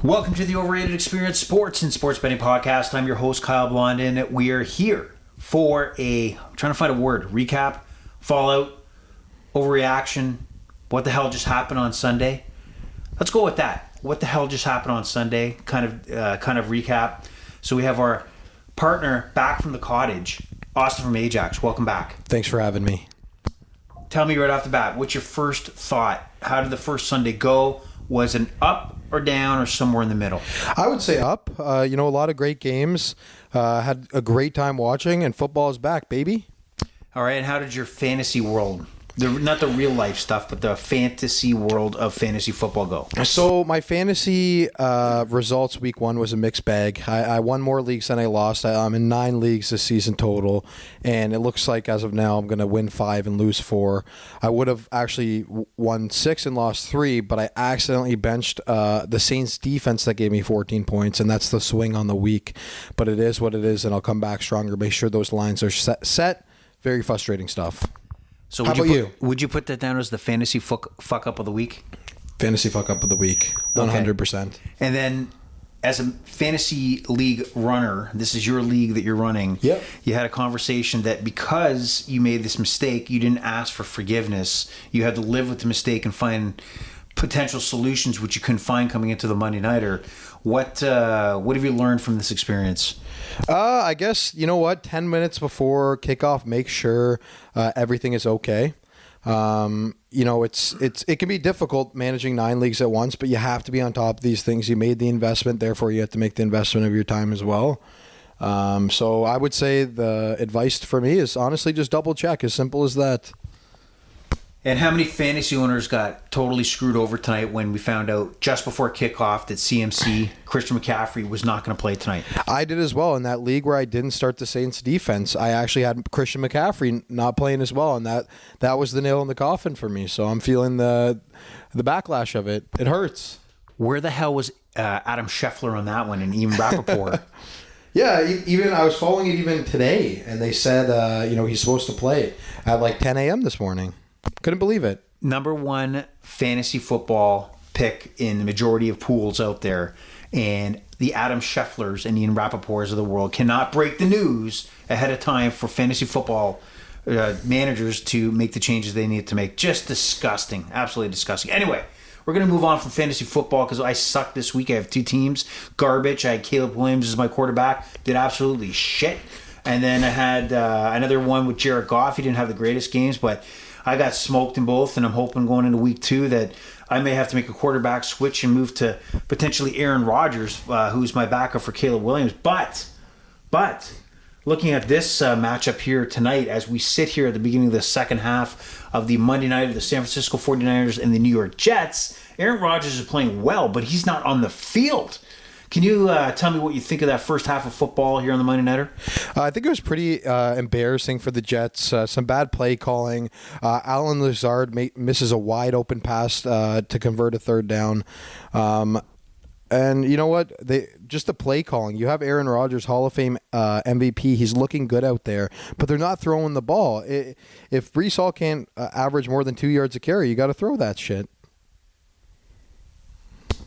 Welcome to the Overrated Experience Sports and Sports Betting Podcast. I'm your host, Kyle Blondin. We are here for I'm trying to find a word, recap, fallout, overreaction, what the hell just happened on Sunday. Let's go with that. What the hell just happened on Sunday, kind of recap. So we have our partner back from the cottage, Austin from Ajax. Welcome back. Thanks for having me. Tell me right off the bat, what's your first thought? How did the first Sunday go? Was it up or down or somewhere in the middle? I would say up. A lot of great games. Had a great time watching, and football is back, baby. All right, and how did your fantasy world, not the real life stuff, but the fantasy world of fantasy football go? So my fantasy results week one was a mixed bag. I won more leagues than I lost. I'm in 9 leagues this season total, and it looks like as of now I'm going to win 5 and lose 4. I would have actually won 6 and lost 3, but I accidentally benched the Saints defense that gave me 14 points, and that's the swing on the week. But it is what it is, and I'll come back stronger. Make sure those lines are set. Very frustrating stuff. So how about you? Would you put that down as the fantasy fuck up of the week? Fantasy fuck up of the week, 100%. Okay. And then, as a fantasy league runner, this is your league that you're running. Yep. You had a conversation that because you made this mistake, you didn't ask for forgiveness. You had to live with the mistake and find potential solutions, which you couldn't find coming into the Monday Nighter. What have you learned from this experience? I guess, 10 minutes before kickoff, make sure everything is okay. It can be difficult managing 9 leagues at once, but you have to be on top of these things. You made the investment, therefore you have to make the investment of your time as well. So I would say the advice for me is honestly just double check, as simple as that. And how many fantasy owners got totally screwed over tonight when we found out just before kickoff that CMC, Christian McCaffrey, was not going to play tonight? I did as well. In that league where I didn't start the Saints defense, I actually had Christian McCaffrey not playing as well, and that was the nail in the coffin for me. So I'm feeling the backlash of it. It hurts. Where the hell was Adam Scheffler on that one and Ian Rappaport? Yeah, even I was following it even today, and they said he's supposed to play at like 10 a.m. this morning. Couldn't believe it. Number 1 fantasy football pick in the majority of pools out there. And the Adam Schefflers and Ian Rappaports of the world cannot break the news ahead of time for fantasy football managers to make the changes they need to make. Just disgusting. Absolutely disgusting. Anyway, we're going to move on from fantasy football because I suck this week. I have 2 teams. Garbage. I had Caleb Williams as my quarterback. Did absolutely shit. And then I had another one with Jared Goff. He didn't have the greatest games, but I got smoked in both, and I'm hoping going into week 2 that I may have to make a quarterback switch and move to potentially Aaron Rodgers, who's my backup for Caleb Williams. But looking at this matchup here tonight, as we sit here at the beginning of the second half of the Monday night of the San Francisco 49ers and the New York Jets, Aaron Rodgers is playing well, but he's not on the field. Can you tell me what you think of that first half of football here on the Monday Nighter? I think it was pretty embarrassing for the Jets. Some bad play calling. Alan Lazard misses a wide open pass to convert a third down. And you know what? Just the play calling. You have Aaron Rodgers, Hall of Fame MVP. He's looking good out there, but they're not throwing the ball. If Breece Hall can't average more than 2 yards a carry, you got to throw that shit.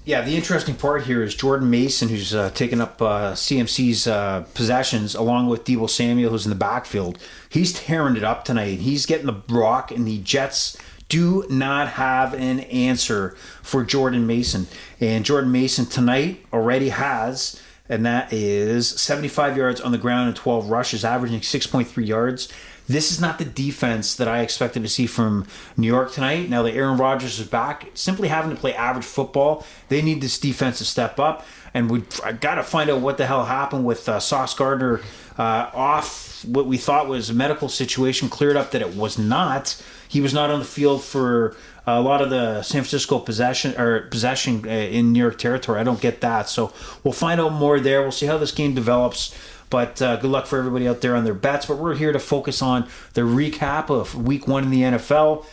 Yeah, the interesting part here is Jordan Mason, who's taken up CMC's possessions, along with Deebo Samuel, who's in the backfield. He's tearing it up tonight. He's getting the rock, and the Jets do not have an answer for Jordan Mason. And Jordan Mason tonight already has, and that is 75 yards on the ground and 12 rushes, averaging 6.3 yards. This is not the defense that I expected to see from New York tonight. Now that Aaron Rodgers is back, simply having to play average football, they need this defense to step up. And I got to find out what the hell happened with Sauce Gardner off what we thought was a medical situation, cleared up that it was not. He was not on the field for a lot of the San Francisco possession in New York territory. I don't get that. So we'll find out more there. We'll see how this game develops. But good luck for everybody out there on their bets. But we're here to focus on the recap of Week 1 in the NFL,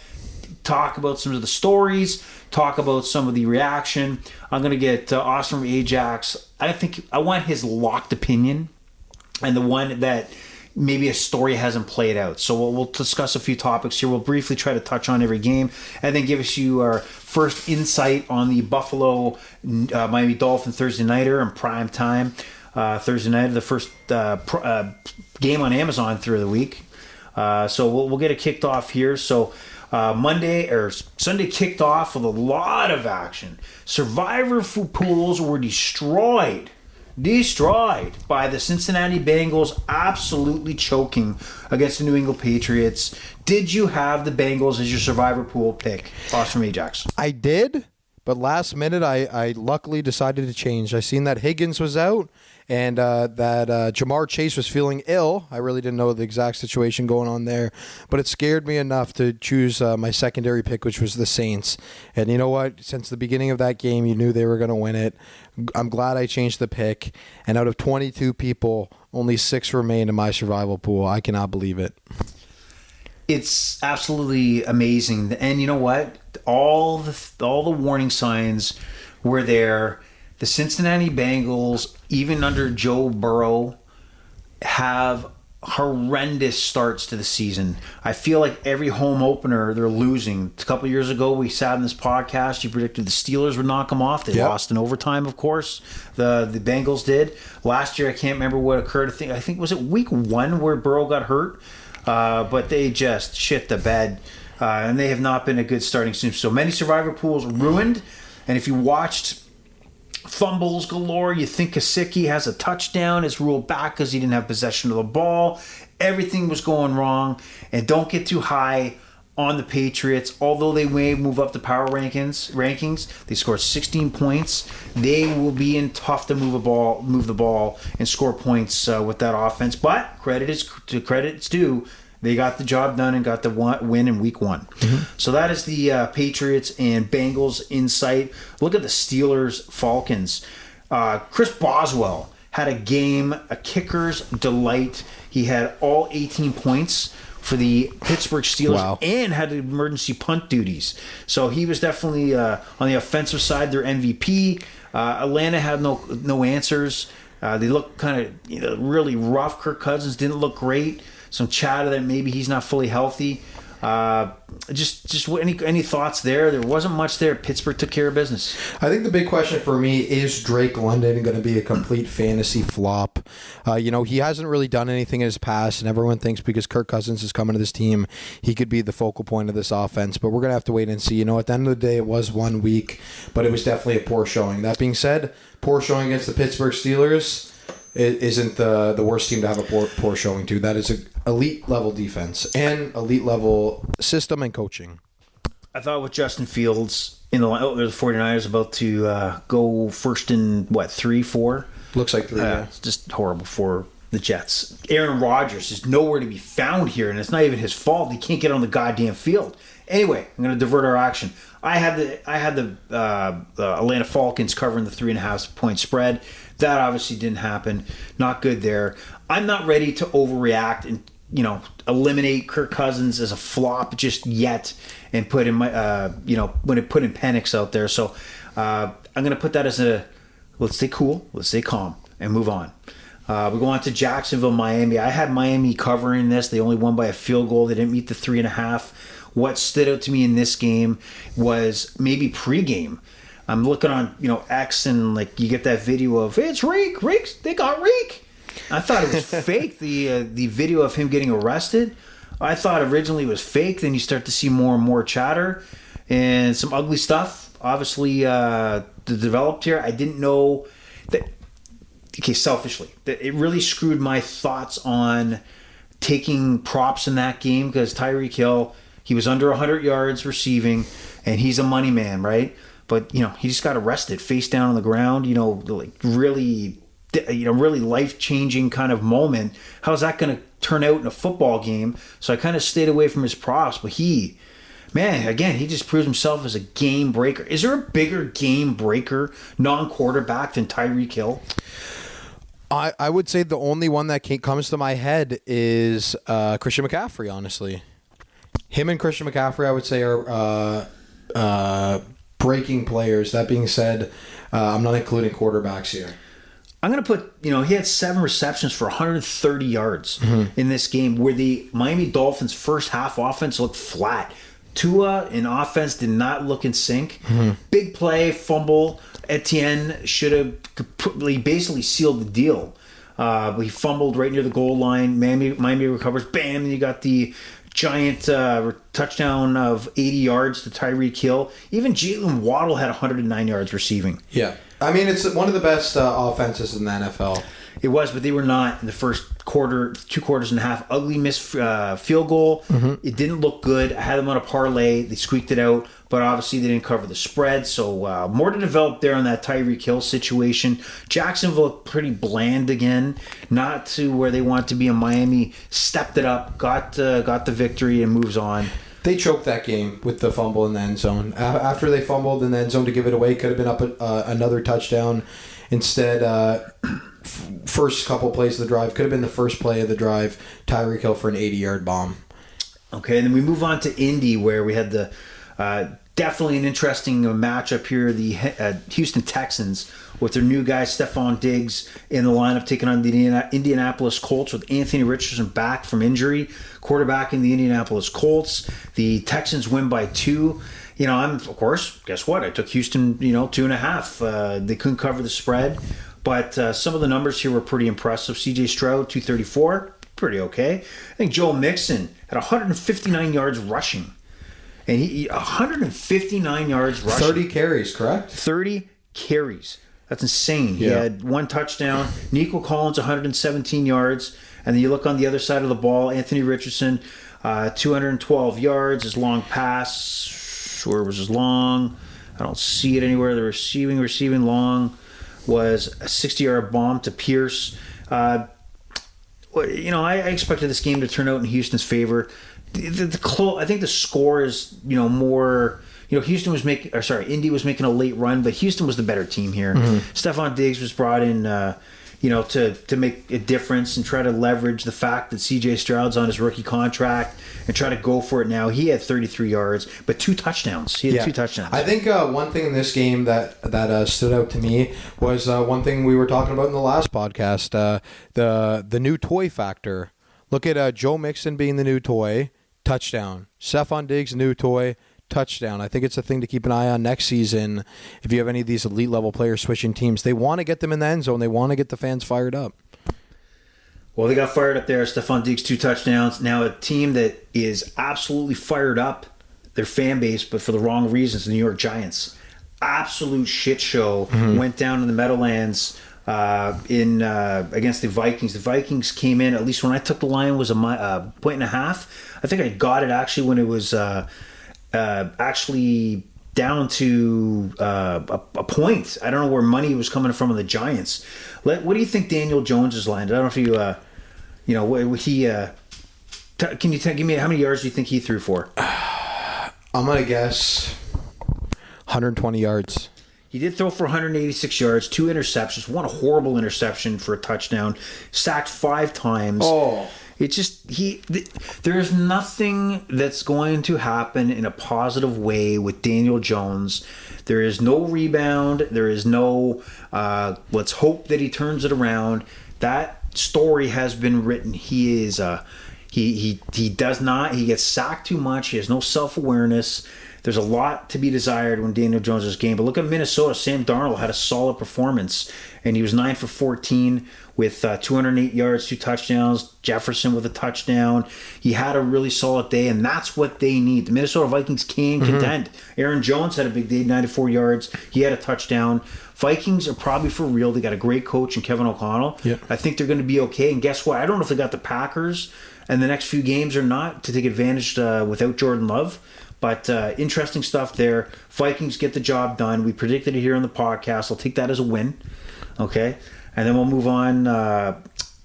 talk about some of the stories, talk about some of the reaction. I'm going to get Austin from Ajax. I want his locked opinion, and the one that maybe a story hasn't played out. So we'll discuss a few topics here. We'll briefly try to touch on every game and then give you our first insight on the Buffalo Miami Dolphins Thursday nighter in prime time. Thursday night, the first game on Amazon through the week. So we'll get it kicked off here. So Monday or Sunday kicked off with a lot of action. Survivor pools were destroyed by the Cincinnati Bengals absolutely choking against the New England Patriots. Did you have the Bengals as your survivor pool pick? Thoughts from Ajax? I did, but last minute I luckily decided to change. I seen that Higgins was out and that Jamar Chase was feeling ill. I really didn't know the exact situation going on there, but it scared me enough to choose my secondary pick, which was the Saints. And you know what? Since the beginning of that game, you knew they were going to win it. I'm glad I changed the pick. And out of 22 people, only 6 remain in my survival pool. I cannot believe it. It's absolutely amazing. And you know what? All the warning signs were there. The Cincinnati Bengals, even under Joe Burrow, have horrendous starts to the season. I feel like every home opener they're losing. A couple of years ago, we sat in this podcast. You predicted the Steelers would knock them off. They lost in overtime, of course. The Bengals did. Last year, I can't remember what occurred. I think was it week 1 where Burrow got hurt? But they just shit the bed. And they have not been a good starting team. So many survivor pools ruined. And if you watched fumbles galore, you think Gesicki has a touchdown, it's ruled back because he didn't have possession of the ball. Everything was going wrong. And don't get too high on the Patriots. Although they may move up the power rankings, they scored 16 points. They will be in tough to move the ball and score points with that offense. But credit's due. They got the job done and got the win in week 1. Mm-hmm. So that is the Patriots and Bengals insight. Look at the Steelers-Falcons. Chris Boswell had a kicker's delight. He had all 18 points for the Pittsburgh Steelers and had emergency punt duties. So he was definitely on the offensive side their MVP. Atlanta had no answers. They looked kind of really rough. Kirk Cousins didn't look great. Some chatter that maybe he's not fully healthy. Just any thoughts there? There wasn't much there. Pittsburgh took care of business. I think the big question for me is Drake London going to be a complete fantasy flop? He hasn't really done anything in his past, and everyone thinks because Kirk Cousins is coming to this team, he could be the focal point of this offense. But we're going to have to wait and see. At the end of the day, it was 1 week, but it was definitely a poor showing. That being said, poor showing against the Pittsburgh Steelers isn't the worst team to have a poor showing to. That is an elite level defense and elite level system and coaching. I thought with Justin Fields in the 49ers about to go first in 3, 4? Looks like 3. It's just horrible for the Jets. Aaron Rodgers is nowhere to be found here, and it's not even his fault. He can't get on the goddamn field. Anyway, I'm going to divert our action. I had the Atlanta Falcons covering the 3.5 point spread. That obviously didn't happen. Not good there. I'm not ready to overreact and eliminate Kirk Cousins as a flop just yet and put in my when it put in Penix out there. So I'm going to put that as let's stay cool, let's stay calm, and move on. We go on to Jacksonville, Miami. I had Miami covering this. They only won by a field goal. They didn't meet the 3.5. What stood out to me in this game was maybe pregame. I'm looking on, X, and you get that video of, hey, it's Reek. They got Reek. I thought it was fake. The video of him getting arrested, I thought originally it was fake. Then you start to see more and more chatter and some ugly stuff. Obviously, developed here. I didn't know that. Okay, selfishly, that it really screwed my thoughts on taking props in that game because Tyreek Hill, he was under 100 yards receiving, and he's a money man, right? But, he just got arrested face down on the ground, really life-changing kind of moment. How's that going to turn out in a football game? So I kind of stayed away from his props. But he just proves himself as a game breaker. Is there a bigger game breaker, non-quarterback than Tyreek Hill? I would say the only one that comes to my head is Christian McCaffrey, honestly. Him and Christian McCaffrey, I would say, are breaking players. That being said, I'm not including quarterbacks here. I'm going to put, he had 7 receptions for 130 yards in this game where the Miami Dolphins' first half offense looked flat. Tua in offense did not look in sync. Big play, fumble. Etienne should have basically sealed the deal. He fumbled right near the goal line. Miami recovers. Bam! And you got the giant touchdown of 80 yards to Tyreek Hill. Even Jalen Waddle had 109 yards receiving. Yeah. I mean, it's one of the best offenses in the NFL. It was, but they were not in the first quarter, 2 quarters and a half. Ugly missed field goal. It didn't look good. I had them on a parlay. They squeaked it out, but obviously they didn't cover the spread. So more to develop there on that Tyreek Hill situation. Jacksonville looked pretty bland again, not to where they want to be. In Miami stepped it up, got the victory, and moves on. They choked that game with the fumble in the end zone. After they fumbled in the end zone to give it away, could have been up another touchdown. Instead, first couple plays of the drive, could have been the first play of the drive, Tyreek Hill for an 80-yard bomb. Okay, and then we move on to Indy, where we had the definitely an interesting matchup here. The Houston Texans with their new guy, Stephon Diggs, in the lineup, taking on the Indianapolis Colts with Anthony Richardson back from injury, quarterback in the Indianapolis Colts. The Texans win by 2. Of course, guess what? I took Houston, 2.5. They couldn't cover the spread, but some of the numbers here were pretty impressive. C.J. Stroud, 234, pretty okay. I think Joe Mixon had 159 yards rushing. And he 159 yards rushing. 30 carries, correct? 30 carries. That's insane. He had 1 touchdown. Nico Collins, 117 yards. And then you look on the other side of the ball, Anthony Richardson, 212 yards. His long pass, where was his long? I don't see it anywhere. The receiving long was a 60-yard bomb to Pierce. I expected this game to turn out in Houston's favor. I think the score is, more. Indy was making a late run, but Houston was the better team here. Stephon Diggs was brought in, to make a difference and try to leverage the fact that C.J. Stroud's on his rookie contract and try to go for it now. He had 33 yards, but 2 touchdowns. He had 2 touchdowns. I think one thing in this game that stood out to me was one thing we were talking about in the last podcast, the new toy factor. Look at Joe Mixon being the new toy, touchdown. Stephon Diggs, new toy, touchdown. I think it's a thing to keep an eye on next season. If you have any of these elite level players switching teams, they want to get them in the end zone. They want to get the fans fired up. Well, they got fired up there. Stephon Diggs, 2 touchdowns. Now a team that is absolutely fired up, their fan base, but for the wrong reasons, the New York Giants. Absolute shit show. Went down in the Meadowlands against the Vikings. The Vikings came in, at least when I took the line, was a 1.5. I think I got it actually when it was actually down to a point. I don't know where money was coming from on the Giants. What do you think Daniel Jones has landed? I don't know if can you give me how many yards do you think he threw for? I'm going to guess 120 yards. He did throw for 186 yards, 2 interceptions, 1 horrible interception for a touchdown, sacked 5 times. Oh. It's just there's nothing that's going to happen in a positive way with Daniel Jones. There is no rebound. There is no let's hope that he turns it around. That story has been written. He is he does not. He gets sacked too much. He has no self-awareness. There's a lot to be desired when Daniel Jones is game. But look at Minnesota. Sam Darnold had a solid performance, and he was 9 for 14 with 208 yards, 2 touchdowns. Jefferson with a touchdown. He had a really solid day, and that's what they need. The Minnesota Vikings can contend. Aaron Jones had a big day, 94 yards. He had a touchdown. Vikings are probably for real. They got a great coach in Kevin O'Connell. Yep. I think they're going to be okay. And guess what? I don't know if they got the Packers in the next few games or not to take advantage without Jordan Love. But interesting stuff there. Vikings get the job done. We predicted it here on the podcast. I'll take that as a win. Okay? And then we'll move on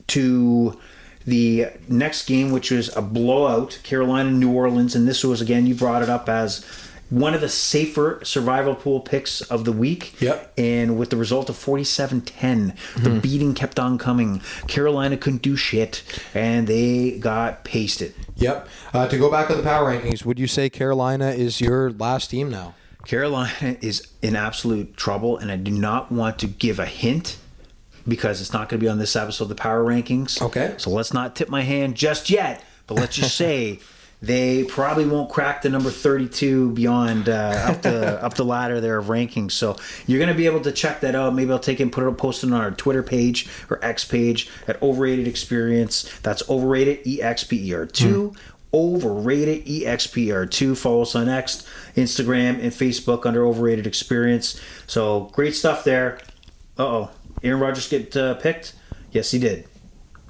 to the next game, which was a blowout, Carolina, New Orleans. And this was, again, you brought it up as one of the safer survival pool picks of the week. Yep. And with the result of 47-10, the beating kept on coming. Carolina couldn't do shit, and they got pasted. Yep. To go back to the power rankings, would you say Carolina is your last team now? Carolina is in absolute trouble, and I do not want to give a hint because it's not going to be on this episode of the Power Rankings. Okay. So let's not tip my hand just yet, but let's just say they probably won't crack the number 32 beyond up the ladder there of rankings. So you're going to be able to check that out. Maybe I'll take it and post it on our Twitter page or X page at Overrated Experience. That's Overrated EXPER2. Overrated EXPR2. Follow us on X, Instagram, and Facebook under Overrated Experience. So great stuff there. Aaron Rodgers get picked? Yes, he did.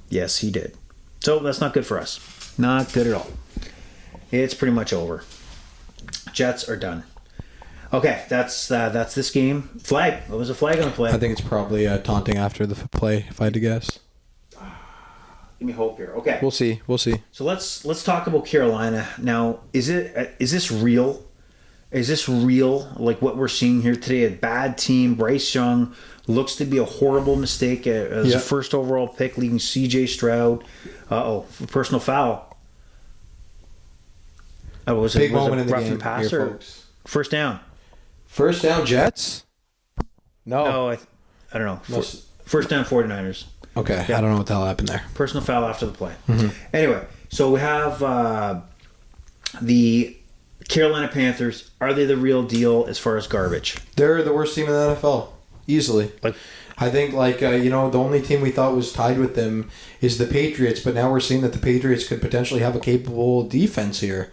Yes, he did. So that's not good for us. Not good at all. It's pretty much over. Jets are done. Okay, that's this game. Flag. What was the flag on the play? I think it's probably taunting after the play, if I had to guess. Give me hope here. Okay, We'll see. so let's talk about Carolina now. Is this real? Is this real? Like what we're seeing here today? A bad team. Bryce Young looks to be a horrible mistake as a first overall pick, leaving C.J. Stroud. Personal foul. Was Big it moment in the roughing game pass here, or folks. first down? First down, Jets? No. I don't know. First down, 49ers. Okay, Yeah. I don't know what the hell happened there. Personal foul after the play. Anyway, so we have the Carolina Panthers. Are they the real deal as far as garbage? They're the worst team in the NFL, easily. Like, I think, the only team we thought was tied with them is the Patriots, but now we're seeing that the Patriots could potentially have a capable defense here.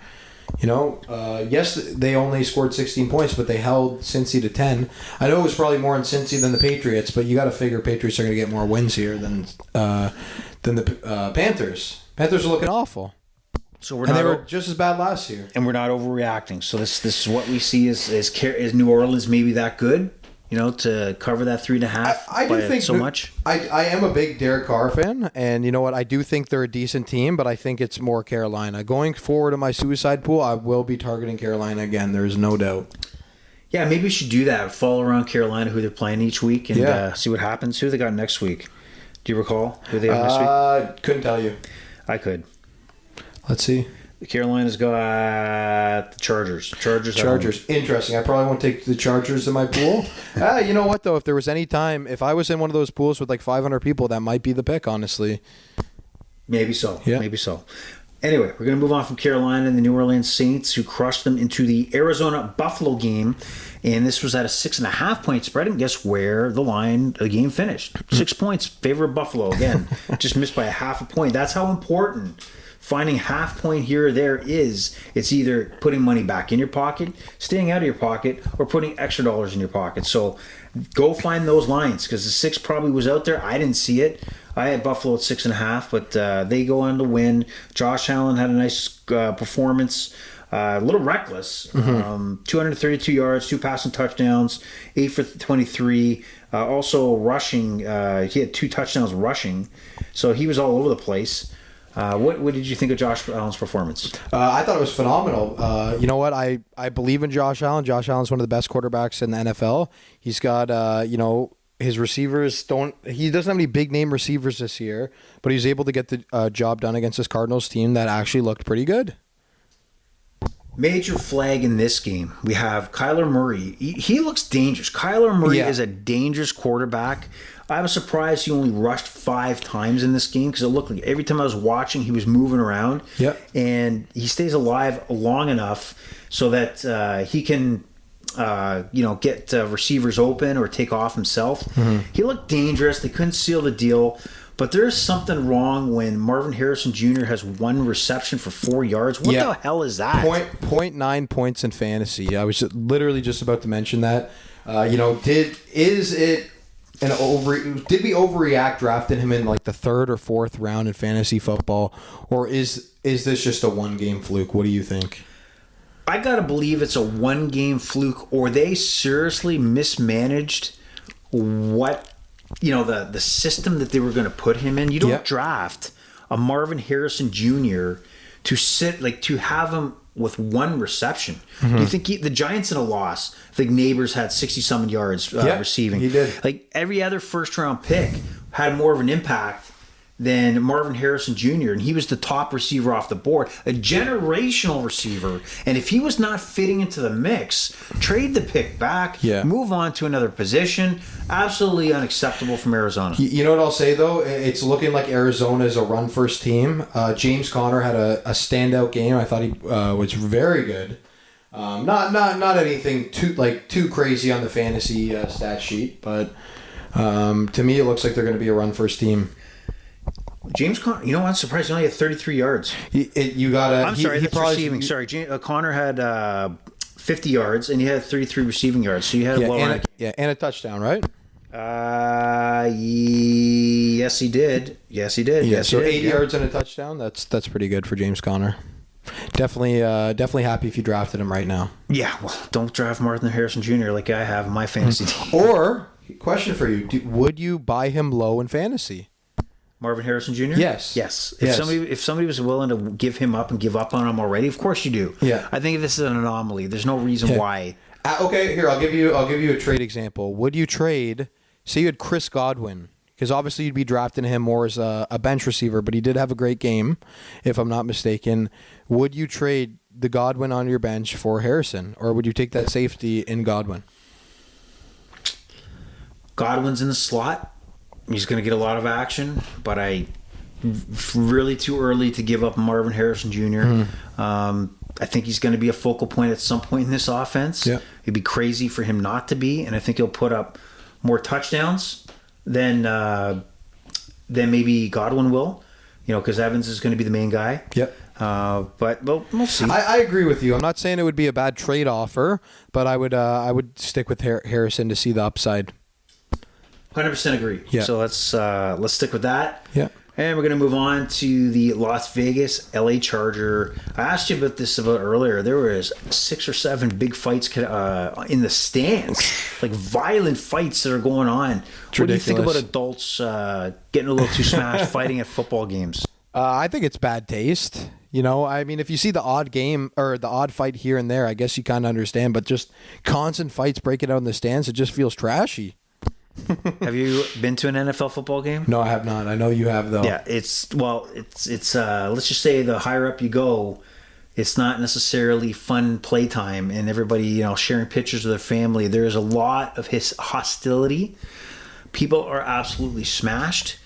Yes, they only scored 16 points, but they held Cincy to 10. I know it was probably more in Cincy than the Patriots, but you got to figure Patriots are going to get more wins here than the Panthers. Panthers are looking awful. so They were just as bad last year. and we're not overreacting. So this is what we see is New Orleans maybe that good? To cover that 3.5. I do think so much. I am a big Derek Carr fan, and you know what? I do think they're a decent team, but I think it's more Carolina. Going forward in my suicide pool, I will be targeting Carolina again. There's no doubt. Yeah, maybe we should do that. Follow around Carolina, who they're playing each week, and see what happens. Who they got next week? Do you recall who they have next week? Couldn't tell you. I could. Let's see. The Carolinas got the Chargers. Chargers. Interesting. I probably won't take the Chargers in my pool. You know what, though? If there was any time, if I was in one of those pools with like 500 people, that might be the pick, honestly. Maybe so. Yeah. Maybe so. Anyway, we're going to move on from Carolina and the New Orleans Saints, who crushed them into the Arizona-Buffalo game. And this was at a 6.5 point spread. And guess where the game finished? 6 points, favor of Buffalo. Again, just missed by a half a point. That's how important finding half point here or there is. It's either putting money back in your pocket, staying out of your pocket, or putting extra dollars in your pocket. So go find those lines, because the 6 probably was out there. I didn't see it. I had Buffalo at 6.5, but they go on to win. Josh Allen had a nice performance. A little reckless. 232 yards, 2 passing touchdowns, 8 for 23. Also rushing. He had 2 touchdowns rushing. So he was all over the place. What did you think of Josh Allen's performance? I thought it was phenomenal. You know what? I believe in Josh Allen. Josh Allen's one of the best quarterbacks in the NFL. He's got, his receivers he doesn't have any big name receivers this year, but he's able to get the job done against this Cardinals team that actually looked pretty good. Major flag in this game. We have Kyler Murray. He looks dangerous. Kyler Murray is a dangerous quarterback. I was surprised he only rushed 5 times in this game, because it looked like every time I was watching, he was moving around. Yep. And he stays alive long enough so that he can, get receivers open or take off himself. He looked dangerous. They couldn't seal the deal. But there's something wrong when Marvin Harrison Jr. has 1 reception for 4 yards. What the hell is that? 0.9 points in fantasy. I was literally just about to mention that. Did we overreact drafting him in like the 3rd or 4th round in fantasy football, or is this just a 1-game fluke? What do you think? I gotta believe it's a 1-game fluke, or they seriously mismanaged the system that they were going to put him in. You don't draft a Marvin Harrison Jr. to have him with 1 reception. You think the Giants in a loss? I think Neighbors had 60-some yards receiving. He did. Like every other first-round pick had more of an impact than Marvin Harrison Jr., and he was the top receiver off the board, a generational receiver. And if he was not fitting into the mix, trade the pick back, move on to another position. Absolutely unacceptable from Arizona. You know what I'll say, though? It's looking like Arizona is a run-first team. James Conner had a standout game. I thought he was very good. Not anything too crazy on the fantasy stat sheet, but to me it looks like they're going to be a run-first team. James Conner, you know what? I'm surprised he only had 33 yards. Receiving. Sorry, Conner had 50 yards, and he had 33 receiving yards, so you had and a touchdown, right? Yes, he did. Yeah, so 80 yards and a touchdown. That's pretty good for James Conner. Definitely happy if you drafted him right now. Yeah, well, don't draft Martin Harrison Jr. like I have in my fantasy team. Or, question for you, would you buy him low in fantasy? Marvin Harrison Jr.? Yes. If somebody was willing to give him up and give up on him already, of course you do. Yeah. I think this is an anomaly. There's no reason why. Okay, here I'll give you a trade example. Would you trade? Say you had Chris Godwin, because obviously you'd be drafting him more as a bench receiver, but he did have a great game, if I'm not mistaken. Would you trade the Godwin on your bench for Harrison, or would you take that safety in Godwin? Godwin's in the slot. He's going to get a lot of action, but really too early to give up Marvin Harrison Jr. I think he's going to be a focal point at some point in this offense. Yeah. It'd be crazy for him not to be, and I think he'll put up more touchdowns than maybe Godwin will, because Evans is going to be the main guy. Yep. But we'll see. I agree with you. I'm not saying it would be a bad trade offer, but I would stick with Harrison to see the upside. 100% agree. Yeah. So let's stick with that. Yeah. And we're going to move on to the Las Vegas LA Charger. I asked you about this earlier. There was 6 or 7 big fights in the stands, like violent fights that are going on. What do you think about adults getting a little too smashed fighting at football games? I think it's bad taste. I mean, if you see the odd game or the odd fight here and there, I guess you kind of understand. But just constant fights breaking out in the stands, it just feels trashy. Have you been to an NFL football game? No, I have not. I know you have, though. Yeah, it's let's just say the higher up you go, it's not necessarily fun playtime, and everybody sharing pictures of their family. There is a lot of hostility. People are absolutely smashed.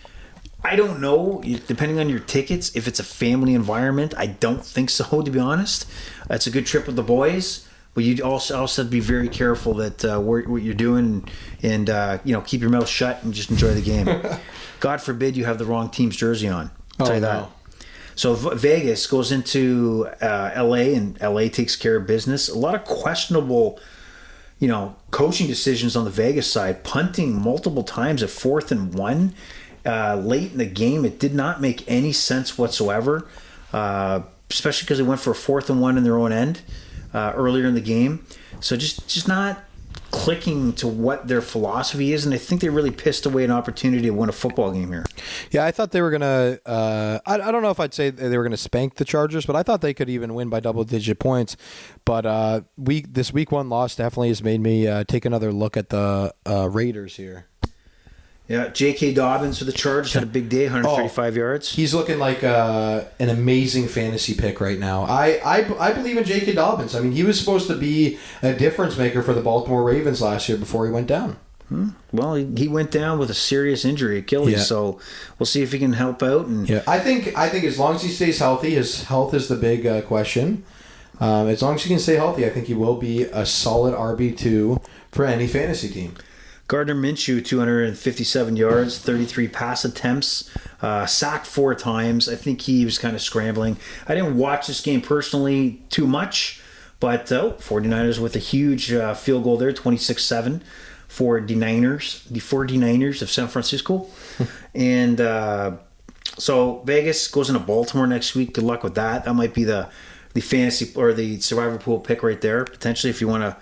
I don't know, depending on your tickets, if it's a family environment. I don't think so, to be honest. It's a good trip with the boys. But you also have to be very careful that what you're doing, and keep your mouth shut and just enjoy the game. God forbid you have the wrong team's jersey on. I'll tell you that. So Vegas goes into LA, and LA takes care of business. A lot of questionable, coaching decisions on the Vegas side. Punting multiple times at 4th and 1 late in the game. It did not make any sense whatsoever, especially because they went for a 4th and 1 in their own end. Earlier in the game. So just not clicking to what their philosophy is, and I think they really pissed away an opportunity to win a football game here. Yeah, I thought they were going to I don't know if I'd say they were going to spank the Chargers, but I thought they could even win by double-digit points. But this week 1 loss definitely has made me take another look at the Raiders here. Yeah, J.K. Dobbins for the Chargers had a big day, 135 yards. He's looking like an amazing fantasy pick right now. I believe in J.K. Dobbins. I mean, he was supposed to be a difference maker for the Baltimore Ravens last year before he went down. Well, he went down with a serious injury, Achilles, so we'll see if he can help out. And I think as long as he stays healthy, his health is the big question. As long as he can stay healthy, I think he will be a solid RB2 for any fantasy team. Gardner Minshew, 257 yards, 33 pass attempts, sacked 4 times. I think he was kind of scrambling. I didn't watch this game personally too much, but 49ers with a huge field goal there, 26-7 for the 49ers of San Francisco. And so Vegas goes into Baltimore next week. Good luck with that. That might be the fantasy or the survivor pool pick right there, potentially, if you want to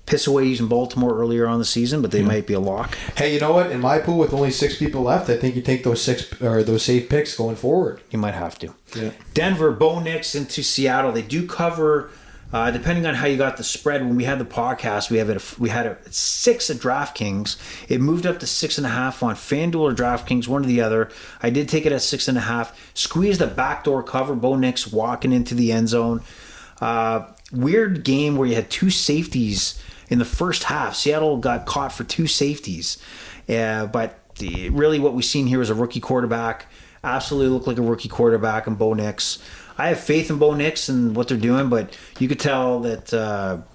piss away using Baltimore earlier on the season, but they might be a lock. Hey, you know what? In my pool with only 6 people left, I think you take those safe picks going forward. You might have to. Yeah. Denver, Bo Nix into Seattle. They do cover Depending on how you got the spread, when we had the podcast, we had a 6 at DraftKings. It moved up to 6.5 on FanDuel or DraftKings, one or the other. I did take it at 6.5. Squeezed a backdoor cover. Bo Nix walking into the end zone. Weird game where you had 2 safeties in the first half. Seattle got caught for 2 safeties. But really what we've seen here is a rookie quarterback. Absolutely looked like a rookie quarterback in Bo Nix. I have faith in Bo Nix and what they're doing, but you could tell that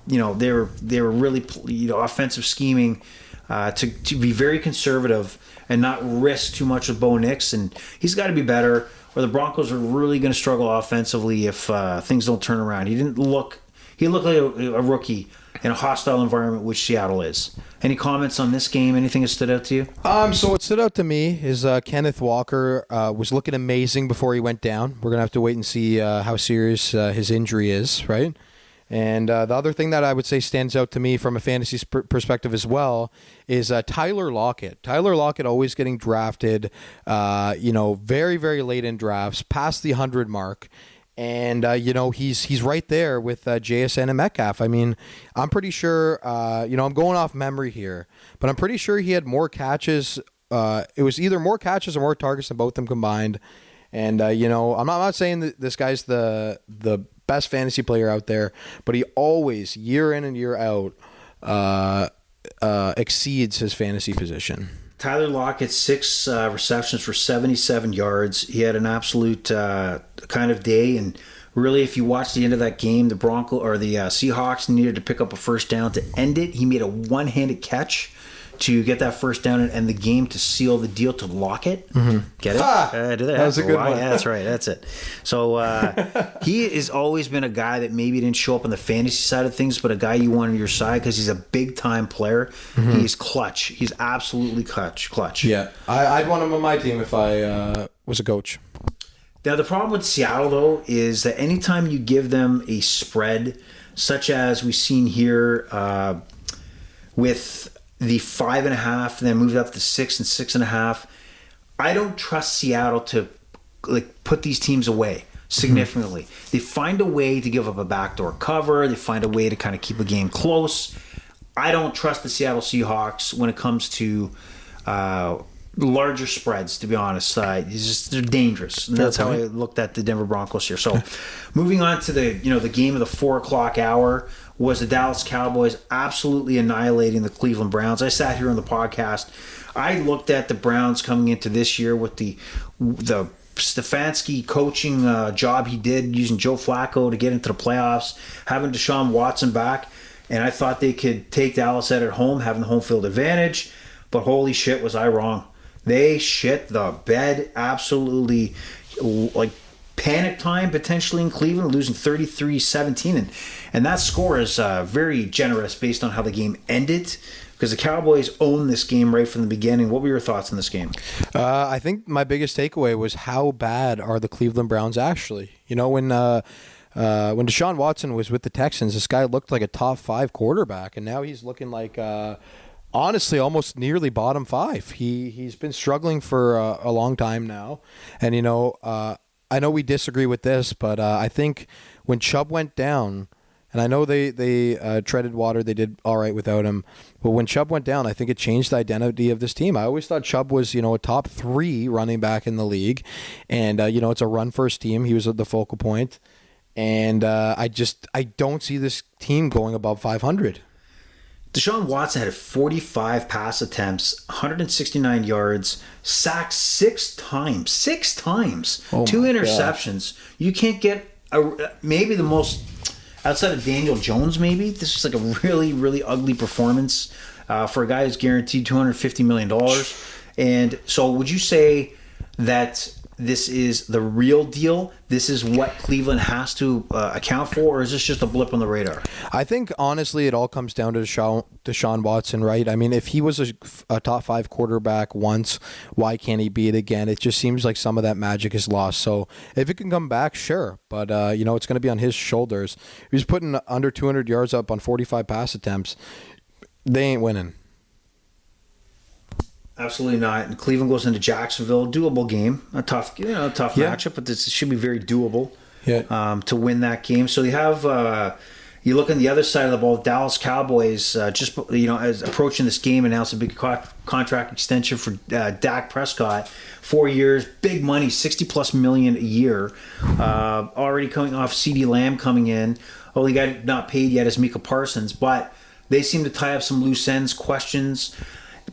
they were really offensive scheming to be very conservative and not risk too much with Bo Nix, and he's got to be better, or the Broncos are really going to struggle offensively if things don't turn around. He looked like a rookie in a hostile environment, which Seattle is. Any comments on this game? Anything that stood out to you? So what stood out to me is Kenneth Walker was looking amazing before he went down. We're going to have to wait and see how serious his injury is, right? And the other thing that I would say stands out to me from a fantasy perspective as well is Tyler Lockett. Tyler Lockett always getting drafted, very, very late in drafts, past the 100 mark. And, he's right there with JSN and Metcalf. I mean, I'm pretty sure, I'm going off memory here, but I'm pretty sure he had more catches. It was either more catches or more targets than both of them combined. And, I'm not saying that this guy's the best fantasy player out there, but he always, year in and year out, exceeds his fantasy position. Tyler Lockett, 6 receptions for 77 yards. He had an absolute kind of day, and really, if you watch the end of that game, the Seahawks needed to pick up a first down to end it. He made a one-handed catch to get that first down and end the game to seal the deal to Lockett. Mm-hmm. Get it? That was a good one. Yeah, that's right. That's it. So he has always been a guy that maybe didn't show up on the fantasy side of things, but a guy you want on your side because he's a big-time player. Mm-hmm. He's clutch. He's absolutely clutch. Yeah. I'd want him on my team if I was a coach. Now, the problem with Seattle, though, is that anytime you give them a spread, such as we've seen here with the 5.5, then moved up to 6 and 6.5. I don't trust Seattle to put these teams away significantly. Mm-hmm. They find a way to give up a backdoor cover. They find a way to kind of keep a game close. I don't trust the Seattle Seahawks when it comes to larger spreads, to be honest. They're dangerous. And that's how I looked at the Denver Broncos here. So moving on to the game of the 4 o'clock hour was the Dallas Cowboys absolutely annihilating the Cleveland Browns. I sat here on the podcast. I looked at the Browns coming into this year with the Stefanski coaching job he did using Joe Flacco to get into the playoffs, having Deshaun Watson back, and I thought they could take Dallas at home, having the home field advantage, but holy shit was I wrong. They shit the bed absolutely, panic time potentially in Cleveland, losing 33-17. And that score is very generous based on how the game ended, because the Cowboys owned this game right from the beginning. What were your thoughts on this game? I think my biggest takeaway was how bad are the Cleveland Browns actually. When Deshaun Watson was with the Texans, this guy looked like a top 5 quarterback, and now he's looking like honestly almost nearly bottom 5. He's been struggling for a long time now, and I know we disagree with this, but I think when Chubb went down, and I know they treaded water, they did all right without him, but when Chubb went down, I think it changed the identity of this team. I always thought Chubb was, a top 3 running back in the league, and it's a run-first team. He was the focal point, and I don't see this team going above 500. Deshaun Watson had 45 pass attempts, 169 yards, sacked 6 times. 6 times. Oh 2 interceptions. God. You can't get maybe the most, outside of Daniel Jones maybe, this is like a really, really ugly performance for a guy who's guaranteed $250 million. And so would you say that this is the real deal? This is what Cleveland has to account for, or is this just a blip on the radar? I think, honestly, it all comes down to Deshaun Watson, right? I mean, if he was a top 5 quarterback once, why can't he be it again? It just seems like some of that magic is lost. So if it can come back, sure. But, it's going to be on his shoulders. He's putting under 200 yards up on 45 pass attempts. They ain't winning. Absolutely not. And Cleveland goes into Jacksonville, doable game, a tough matchup, but this should be very doable to win that game. So they have You look on the other side of the ball, Dallas Cowboys as approaching this game, announced a big contract extension for Dak Prescott, 4 years, big money, $60+ million a year. Already coming off CeeDee Lamb coming in. Only guy not paid yet is Micah Parsons, but they seem to tie up some loose ends, questions.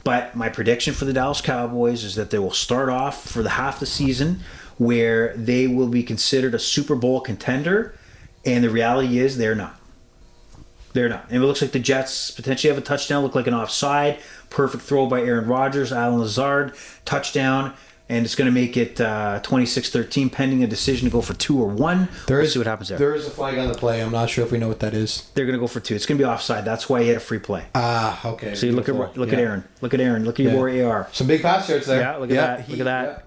But my prediction for the Dallas Cowboys is that they will start off for the half the season where they will be considered a Super Bowl contender, and the reality is they're not. They're not. And it looks like the Jets potentially have a touchdown, look like an offside. Perfect throw by Aaron Rodgers, Alan Lazard, touchdown. And it's going to make it 26-13 pending a decision to go for 2 or 1. We'll see what happens there. There is a flag on the play. I'm not sure if we know what that is. They're going to go for 2. It's going to be offside. That's why he had a free play. Okay. So you look at Aaron. Look at Aaron. Look at your boy AR. Some big pass yards there. Yeah, look at that. Look at that. Yeah.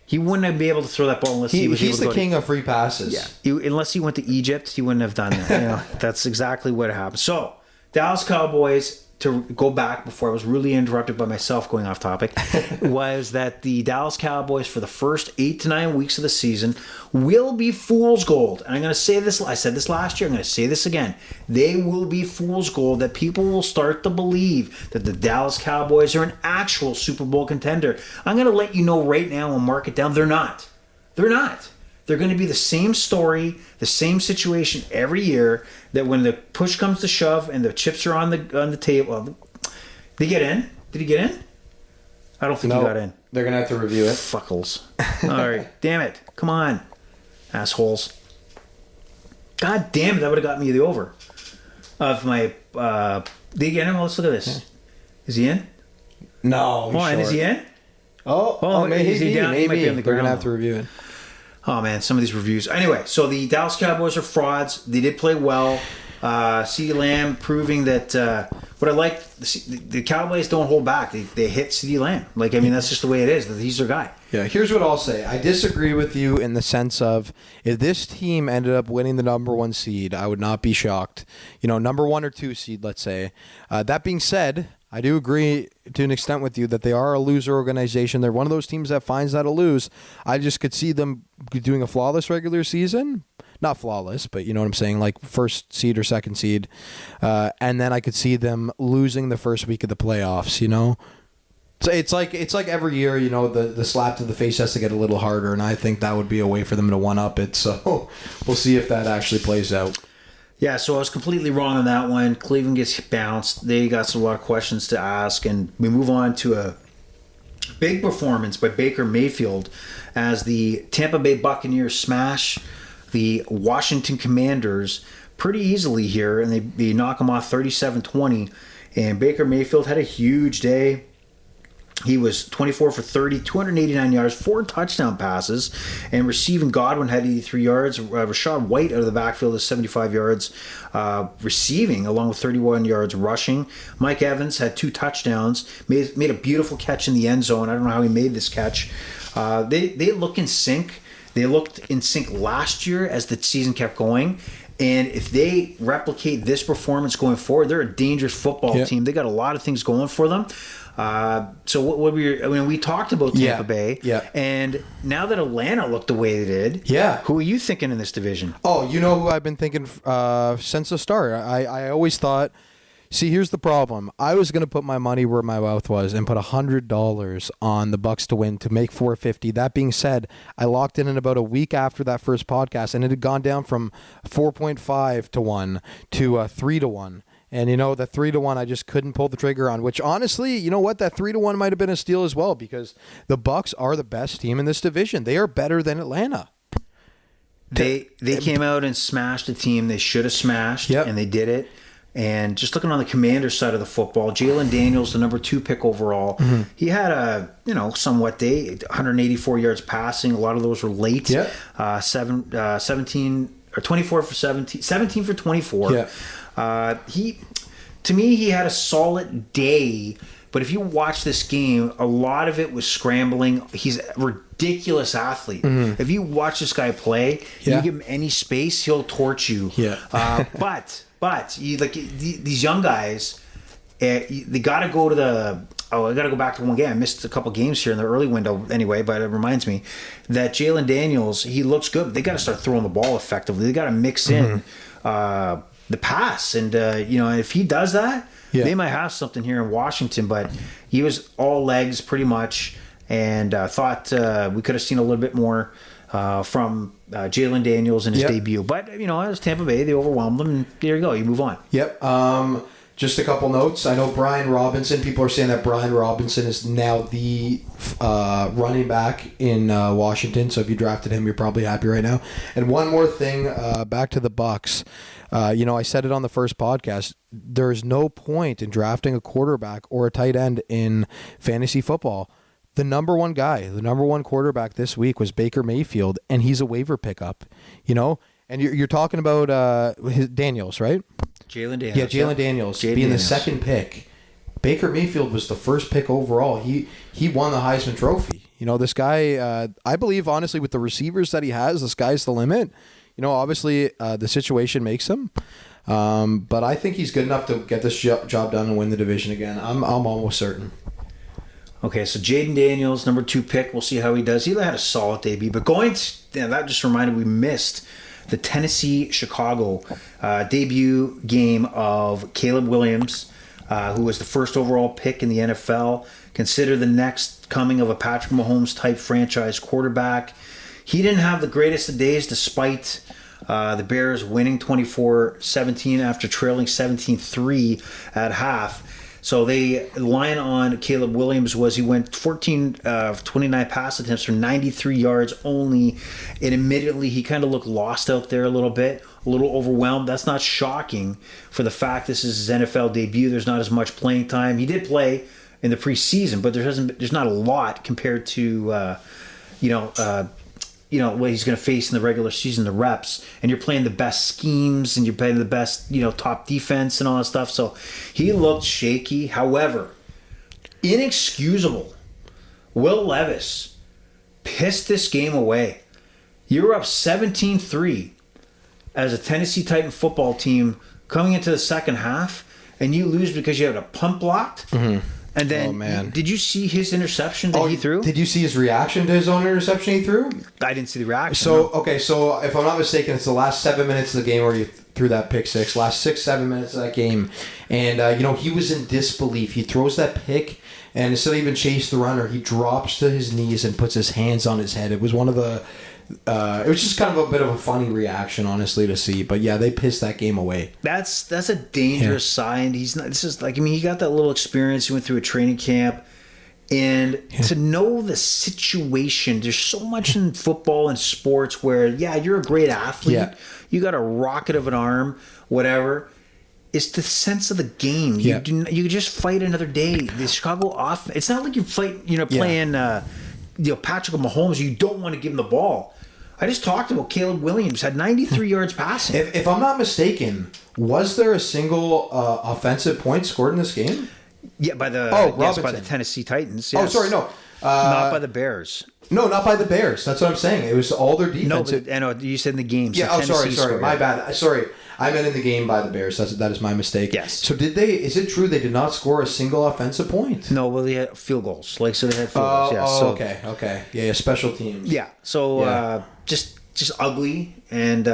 He wouldn't be able to throw that ball unless he was able to He's the king of free passes. Yeah. Unless he went to Egypt, he wouldn't have done that. That's exactly what happened. So, Dallas Cowboys, to go back before I was really interrupted by myself going off topic, was that the Dallas Cowboys for the first 8 to 9 weeks of the season will be fool's gold. And I'm going to say this, I said this last year, I'm going to say this again. They will be fool's gold, that people will start to believe that the Dallas Cowboys are an actual Super Bowl contender. I'm going to let you know right now and mark it down. They're not. They're not. They're going to be the same story, the same situation every year, that when the push comes to shove and the chips are on the table. Did he get in? Did he get in? I don't think he got in. They're going to have to review it. Fuckles. All right. Damn it. Come on. Assholes. God damn it. That would have got me the over. Of my... did he get in? Well, let's look at this. Yeah. Is he in? No. And is he in? Maybe. Is he down? He might be on the They're ground. going to have to review it. Oh, man, some of these reviews. Anyway, so the Dallas Cowboys are frauds. They did play well. CeeDee Lamb proving that what I like, the Cowboys don't hold back. They hit CeeDee Lamb. That's just the way it is. He's their guy. Yeah, here's what I'll say. I disagree with you in the sense of if this team ended up winning the number 1 seed, I would not be shocked. Number 1 or 2 seed, let's say. That being said, I do agree to an extent with you that they are a loser organization. They're one of those teams that finds that a lose. I just could see them doing a flawless regular season. Not flawless, but you know what I'm saying, like first seed or second seed. And then I could see them losing the first week of the playoffs, So it's like every year, the slap to the face has to get a little harder, and I think that would be a way for them to one-up it. So we'll see if that actually plays out. Yeah, so I was completely wrong on that one. Cleveland gets bounced. They got a lot of questions to ask, and we move on to a big performance by Baker Mayfield as the Tampa Bay Buccaneers smash the Washington Commanders pretty easily here, and they knock them off 37-20. And Baker Mayfield had a huge day. He was 24 for 30, 289 yards, 4 touchdown passes, and receiving Godwin had 83 yards. Rashad White out of the backfield is 75 yards receiving, along with 31 yards rushing. Mike Evans had 2 touchdowns, made a beautiful catch in the end zone. I don't know how he made this catch. They look in sync. They looked in sync last year as the season kept going. And if they replicate this performance going forward, they're a dangerous football team. They got a lot of things going for them. So what we talked about Tampa Bay, and now that Atlanta looked the way they did, who are you thinking in this division? Oh, you know who I've been thinking since the start. I always thought, see, here's the problem. I was going to put my money where my mouth was and put $100 on the Bucs to win to make $450. That being said, I locked in about a week after that first podcast, and it had gone down from 4.5 to 1 to 3 to 1. And, the 3 to 1, I just couldn't pull the trigger on, which honestly, you know what? That 3 to 1 might have been a steal as well, because the Bucs are the best team in this division. They are better than Atlanta. They came out and smashed a team they should have smashed, and they did it. And just looking on the Commanders side of the football, Jalen Daniels, the number 2 pick overall, he had a somewhat day, 184 yards passing. A lot of those were late. 17 or 24 for 17 for 24. He had a solid day. But if you watch this game, a lot of it was scrambling. He's a ridiculous athlete. If you watch this guy play, you give him any space, he'll torch you. But these young guys, they got to go to the... Oh, I got to go back to one game. I missed a couple games here in the early window anyway, but it reminds me that Jalen Daniels, he looks good. But they got to start throwing the ball effectively. They got to mix in the pass. And, if he does that, they might have something here in Washington. But he was all legs pretty much, and thought we could have seen a little bit more from Jalen Daniels in his debut. But, it was Tampa Bay. They overwhelmed them, and there you go. You move on. Yep. Just a couple notes. I know Brian Robinson. People are saying that Brian Robinson is now the running back in Washington. So if you drafted him, you're probably happy right now. And one more thing, back to the Bucs. I said it on the first podcast. There's no point in drafting a quarterback or a tight end in fantasy football. The number one guy, the number one quarterback this week was Baker Mayfield, and he's a waiver pickup. And you're talking about Daniels, right? Jalen Daniels. Yeah, Jalen Daniels being the second pick. Baker Mayfield was the first pick overall. He won the Heisman Trophy. This guy, I believe, honestly, with the receivers that he has, the sky's the limit. Obviously, the situation makes him. But I think he's good enough to get this job done and win the division again. I'm almost certain. Okay, so Jaden Daniels, number 2 pick. We'll see how he does. He had a solid debut. But that just reminded we missed the Tennessee-Chicago debut game of Caleb Williams, who was the first overall pick in the NFL. Considered the next coming of a Patrick Mahomes-type franchise quarterback. He didn't have the greatest of days despite the Bears winning 24-17 after trailing 17-3 at half. So the line on Caleb Williams was he went 14 of 29 pass attempts for 93 yards only. And admittedly, he kind of looked lost out there a little bit, a little overwhelmed. That's not shocking for the fact this is his NFL debut. There's not as much playing time. He did play in the preseason, but there's not a lot compared to what he's going to face in the regular season, the reps, and you're playing the best schemes and you're playing the best, top defense and all that stuff. So he looked shaky. However, inexcusable. Will Levis pissed this game away. You're up 17-3 as a Tennessee Titan football team coming into the second half, and you lose because you had a punt blocked. Mm-hmm. And then, did you see his interception that he threw? Did you see his reaction to his own interception he threw? I didn't see the reaction. So if I'm not mistaken, it's the last 7 minutes of the game where he threw that pick six. Last 6-7 minutes of that game, and he was in disbelief. He throws that pick, and instead of even chase the runner, he drops to his knees and puts his hands on his head. It was one of the. It was just kind of a bit of a funny reaction, honestly, to see. But yeah, they pissed that game away. That's a dangerous sign. He's not. This is he got that little experience. He went through a training camp, and to know the situation. There's so much in football and sports where you're a great athlete. Yeah. You got a rocket of an arm, whatever. It's the sense of the game. You you just fight another day. The Chicago offense. It's not like you fight. Playing. Patrick Mahomes. You don't want to give him the ball. I just talked about Caleb Williams, had 93 yards passing. If I'm not mistaken, was there a single offensive point scored in this game? Yeah, by the by the Tennessee Titans. Yes. Oh, sorry, no. Not by the Bears. No, not by the Bears. That's what I'm saying. It was all their defense. No, you said in the game. So sorry. My bad. Sorry. I meant in the game by the Bears. That is my mistake. Yes. So is it true they did not score a single offensive point? No, well, they had field goals. So they had field goals. Yeah, okay. Yeah, special teams. Yeah. So just ugly. And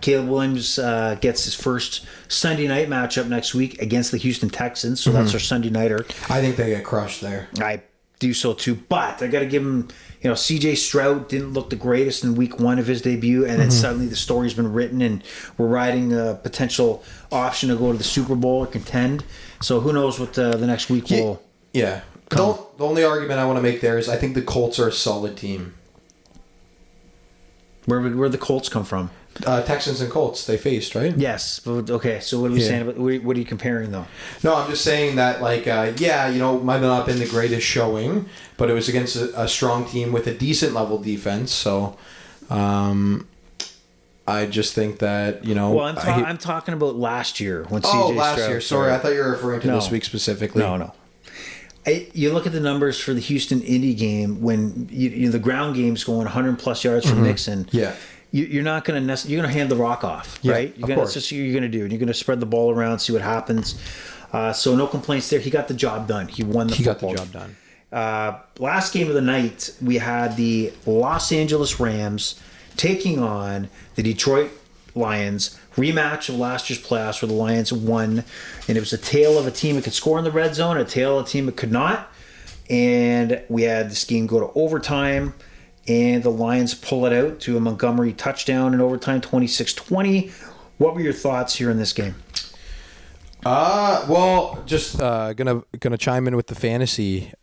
Caleb Williams gets his first Sunday night matchup next week against the Houston Texans. So that's our Sunday nighter. I think they get crushed there. I do so too. But I got to give him, C.J. Stroud didn't look the greatest in week 1 of his debut. And then suddenly the story's been written and we're riding a potential option to go to the Super Bowl or contend. So who knows what the next week will come. The only argument I want to make there is I think the Colts are a solid team. Where the Colts come from? Texans and Colts, they faced, right? Yes. But, okay, so what are we saying about what are you comparing, though? No, I'm just saying that, might have not been the greatest showing, but it was against a strong team with a decent level defense. So, I just think that, Well, I'm talking about last year when CJ last Stroud. Year. Sorry, I thought you were referring to this week specifically. No. You look at the numbers for the Houston-Indy game when the ground game's going 100-plus yards from Mixon. Yeah. You're not going to you're going to hand the rock off, right? That's just what you're going to do. And you're going to spread the ball around, see what happens. So no complaints there. He got the job done. He won the football. He got the job done. Last game of the night, we had the Los Angeles Rams taking on the Detroit Lions Rematch of last year's playoffs where the Lions won, and it was a tale of a team that could score in the red zone, a tale of a team that could not. And we had this game go to overtime, and the Lions pull it out to a Montgomery touchdown in overtime, 26-20. What were your thoughts here in this game? Well, just gonna chime in with the fantasy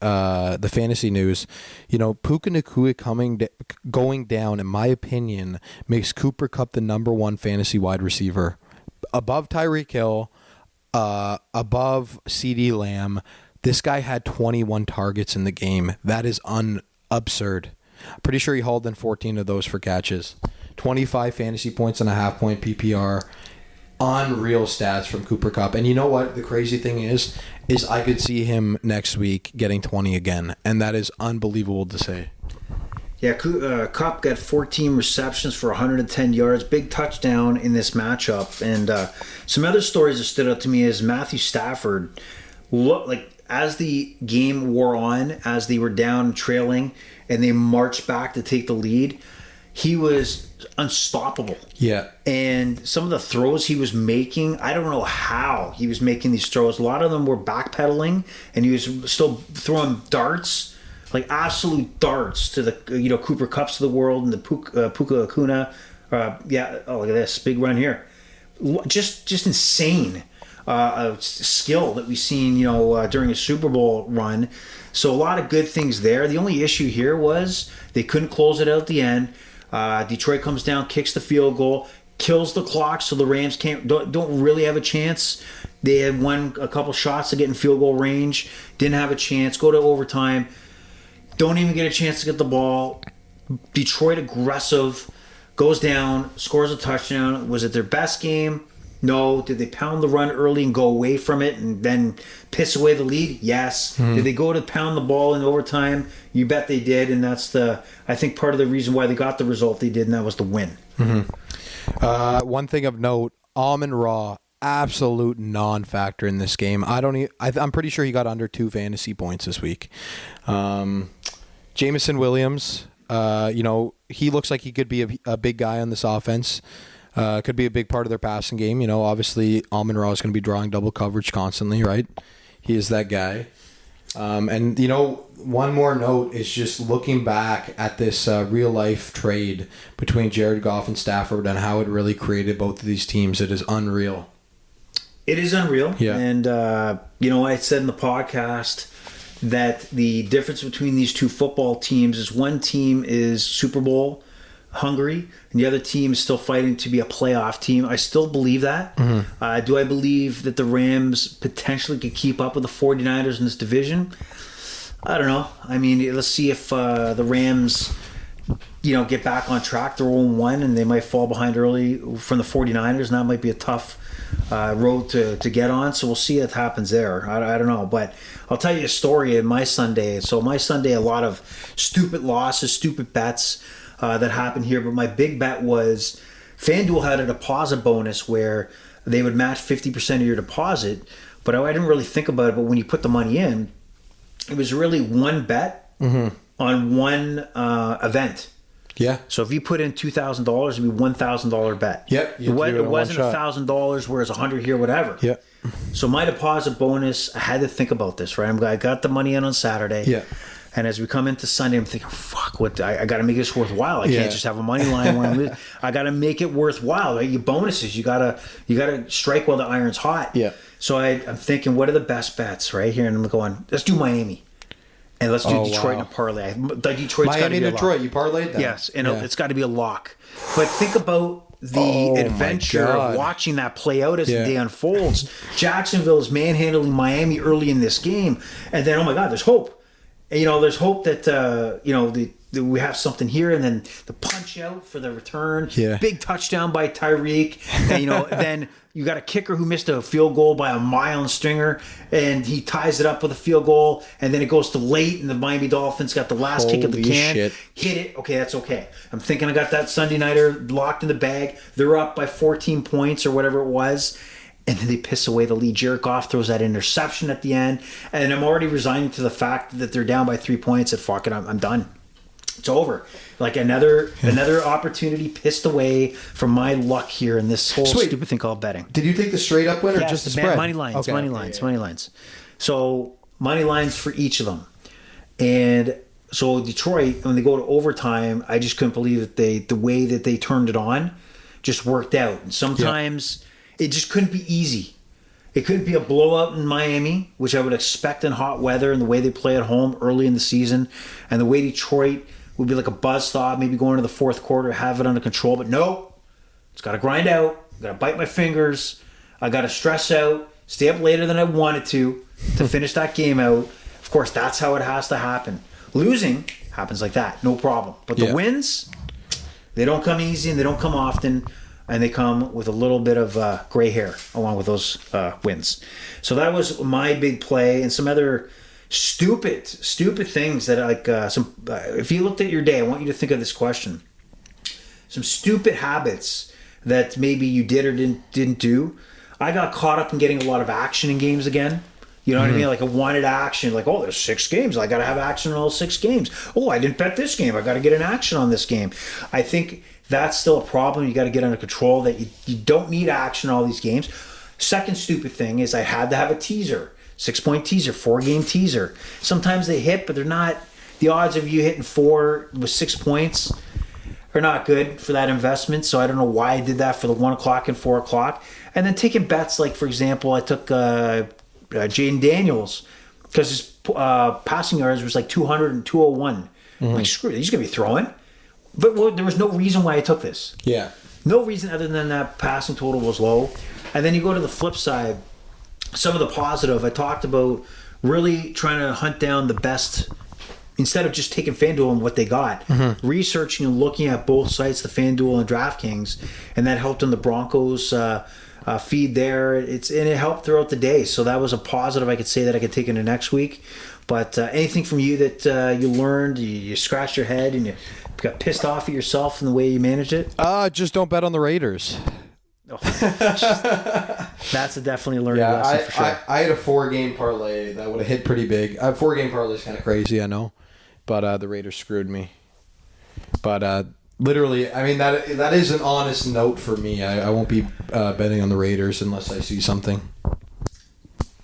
news. You know, Puka Nacua going down, in my opinion, makes Cooper Kupp the number one fantasy wide receiver, above Tyreek Hill, above CeeDee Lamb. This guy had 21 targets in the game. That is absurd. I'm pretty sure he hauled in 14 of those for catches. 25 fantasy points and a half-point PPR. Unreal stats from Cooper Kupp. And you know what the crazy thing is I could see him next week getting 20 again, and that is unbelievable to say. Yeah, Kupp got 14 receptions for 110 yards, big touchdown in this matchup. And some other stories that stood out to me is Matthew Stafford looked like, as the game wore on, as they were down trailing and they marched back to take the lead, he was unstoppable. Yeah. And some of the throws he was making, I don't know how he was making these throws. A lot of them were backpedaling, and he was still throwing darts, like absolute darts to the Cooper Kupps of the world and the Puka Acuna. Oh, look at this big run here. Just insane skill that we've seen, during a Super Bowl run. So a lot of good things there. The only issue here was they couldn't close it out at the end. Detroit comes down, kicks the field goal, kills the clock, so the Rams don't really have a chance. They had won a couple shots to get in field goal range, didn't have a chance, go to overtime, don't even get a chance to get the ball. Detroit aggressive, goes down, scores a touchdown. Was it their best game? No. Did they pound the run early and go away from it and then piss away the lead? Yes. Mm-hmm. Did they go to pound the ball in overtime? You bet they did, and that's I think part of the reason why they got the result they did, and that was the win. Mm-hmm. One thing of note, Amon-Ra, absolute non-factor in this game. I'm pretty sure he got under 2 fantasy points this week. Jameson Williams, he looks like he could be a big guy on this offense. Could be a big part of their passing game. Obviously Amon-Ra is going to be drawing double coverage constantly, right? He is that guy. And one more note is just looking back at this real life trade between Jared Goff and Stafford and how it really created both of these teams. It is unreal. It is unreal. Yeah. And, I said in the podcast that the difference between these two football teams is one team is Super Bowl hungry and the other team is still fighting to be a playoff team. I still believe that. Mm-hmm. Do I believe that the Rams potentially could keep up with the 49ers in this division? I don't know. I mean, let's see if the Rams get back on track. They're 0-1 and they might fall behind early from the 49ers, and that might be a tough road to get on. So we'll see what happens there. I don't know. But I'll tell you a story in my Sunday. So my Sunday, a lot of stupid losses, stupid bets that happened here. But my big bet was FanDuel had a deposit bonus where they would match 50% of your deposit. But I didn't really think about it. But when you put the money in, it was really one bet on one event. Yeah. So if you put in $2,000, it'd be $1,000 bet. Yep. It wasn't $1,000 where it's $100 here, whatever. Yep. So my deposit bonus, I had to think about this, right? I got the money in on Saturday. Yeah. And as we come into Sunday, I'm thinking, fuck, I got to make this worthwhile. I can't just have a money line where I'm losing. I got to make it worthwhile. Like your bonuses, you gotta strike while the iron's hot. Yeah. So I'm thinking, what are the best bets right here? And I'm going, let's do Miami. And let's do Detroit in a parlay. Detroit's got to be Detroit, you parlayed that? Yes, and it's got to be a lock. But think about the adventure of watching that play out as the day unfolds. Jacksonville is manhandling Miami early in this game, and then, oh my God, there's hope. And, there's hope that, we have something here, and then the punch out for the return. Yeah. Big touchdown by Tyreek. And, then you got a kicker who missed a field goal by a mile and stringer, and he ties it up with a field goal, and then it goes to late, and the Miami Dolphins got the last kick of the can. Shit. Hit it. Okay, that's okay. I'm thinking I got that Sunday nighter locked in the bag. They're up by 14 points or whatever it was. And then they piss away the lead. Jared Goff throws that interception at the end. And I'm already resigning to the fact that they're down by 3 points. And fuck it, I'm done. It's over. Like another opportunity pissed away from my luck here in this whole stupid thing called betting. Did you take the straight up win or just the spread? Money lines, Okay. money lines. So money lines for each of them. And so Detroit, when they go to overtime, I just couldn't believe that the way that they turned it on just worked out. And sometimes it just couldn't be easy. It couldn't be a blowout in Miami, which I would expect in hot weather and the way they play at home early in the season. And the way Detroit would be like a buzzsaw, maybe going into the fourth quarter, have it under control. But no, it's got to grind out. Got to bite my fingers. I got to stress out, stay up later than I wanted to finish that game out. Of course, that's how it has to happen. Losing happens like that, no problem. But the wins, they don't come easy and they don't come often. And they come with a little bit of gray hair along with those wins. So that was my big play, and some other stupid things that if you looked at your day, I want you to think of this question: some stupid habits that maybe you did or didn't do. I got caught up in getting a lot of action in games again. You know what I mean? Like I wanted action. Like, oh, there's 6 games. I got to have action in all 6 games. Oh, I didn't bet this game. I got to get an action on this game. I think that's still a problem. You got to get under control. That you don't need action in all these games. Second stupid thing is I had to have a teaser. 6-point teaser, 4-game teaser. Sometimes they hit, but they're not. The odds of you hitting 4 with 6 points are not good for that investment. So I don't know why I did that for the 1 o'clock and 4 o'clock. And then taking bets, like for example, I took Jaden Daniels because his passing yards was like 200 and 201. I'm like, screw it, he's going to be throwing. But there was no reason why I took this. Yeah. No reason other than that passing total was low. And then you go to the flip side, some of the positive. I talked about really trying to hunt down the best instead of just taking FanDuel and what they got. Researching and looking at both sites, the FanDuel and DraftKings, and that helped in the Broncos feed there. And it helped throughout the day. So that was a positive I could say that I could take into next week. But anything from you that you learned, you scratched your head and you got pissed off at yourself and the way you managed it? Just don't bet on the Raiders. Oh, that's a definitely learning lesson for sure. I had a 4-game parlay that would have hit pretty big. A 4-game parlay is kind of crazy, I know. But the Raiders screwed me. But literally, I mean, that is an honest note for me. I won't be betting on the Raiders unless I see something.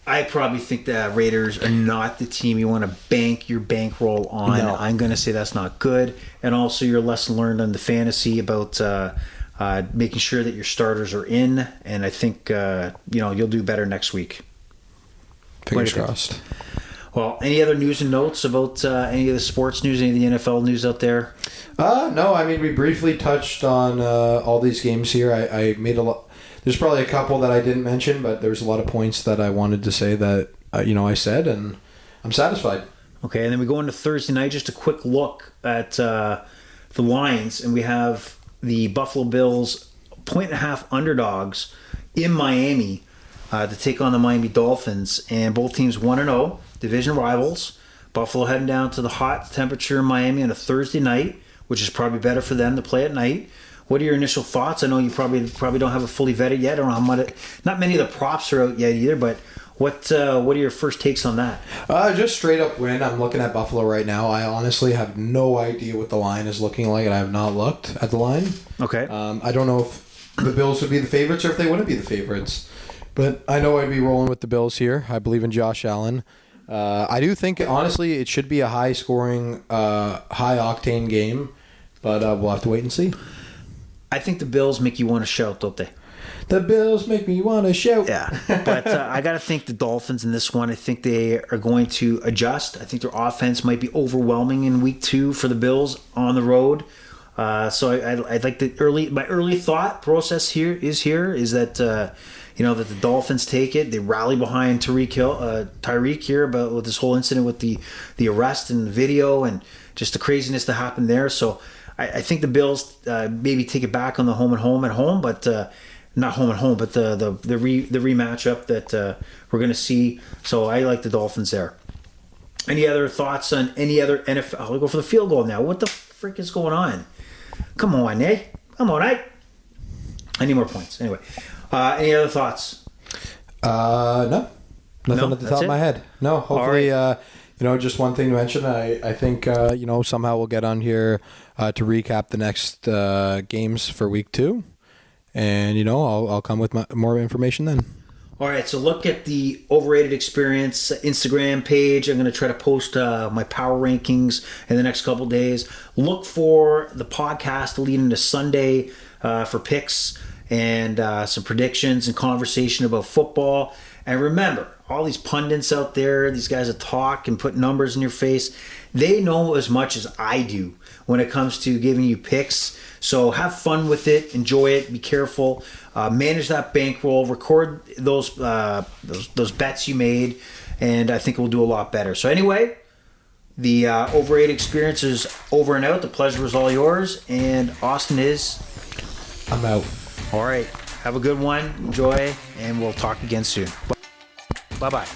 I probably think the Raiders are not the team you want to bank your bankroll on. No. I'm going to say that's not good. And also your lesson learned on the fantasy about making sure that your starters are in. And I think you'll do better next week. Fingers crossed. Well, any other news and notes about any of the sports news, any of the NFL news out there? No, I mean, we briefly touched on all these games here. I made a lot. There's probably a couple that I didn't mention, but there's a lot of points that I wanted to say that I said, and I'm satisfied. Okay, and then we go into Thursday night. Just a quick look at the lines, and we have the Buffalo Bills 1.5 underdogs in Miami to take on the Miami Dolphins, and both teams 1-0, division rivals. Buffalo heading down to the hot temperature in Miami on a Thursday night, which is probably better for them to play at night. What are your initial thoughts? I know you probably don't have it fully vetted yet. I don't know how much. Not many of the props are out yet either. But what are your first takes on that? Just straight up win. I'm looking at Buffalo right now. I honestly have no idea what the line is looking like, and I have not looked at the line. Okay. I don't know if the Bills would be the favorites or if they wouldn't be the favorites. But I know I'd be rolling with the Bills here. I believe in Josh Allen. I do think, honestly, it should be a high-scoring, high-octane game. But we'll have to wait and see. I think the Bills make you want to shout, don't they? The Bills make me want to shout. Yeah, but I got to think the Dolphins in this one. I think they are going to adjust. I think their offense might be overwhelming in week 2 for the Bills on the road. So I'd like my early thought process here is that that the Dolphins take it. They rally behind Tyreek here about with this whole incident with the arrest and the video and just the craziness that happened there. So I think the Bills maybe take it back on the home at home, but not home at home, but the rematch up that we're going to see. So I like the Dolphins there. Any other thoughts on any other NFL? I'll go for the field goal now. What the frick is going on? Come on, eh? Come on, eh? I need more points. Anyway, any other thoughts? No. Nothing at the top of my head. No, hopefully Just one thing to mention. I think somehow we'll get on here to recap the next games for week 2, and I'll come with more information then. All right, so look at the Overrated Experience Instagram page. I'm going to try to post my power rankings in the next couple days. Look for the podcast to lead into Sunday for picks and some predictions and conversation about football. And remember, all these pundits out there, these guys that talk and put numbers in your face, they know as much as I do when it comes to giving you picks. So have fun with it, enjoy it, be careful, manage that bankroll, record those bets you made, and I think we'll do a lot better. So anyway, the Overrated Experience is over and out. The pleasure was all yours, and Austin is... I'm out. All right, have a good one, enjoy, and we'll talk again soon. Bye-bye.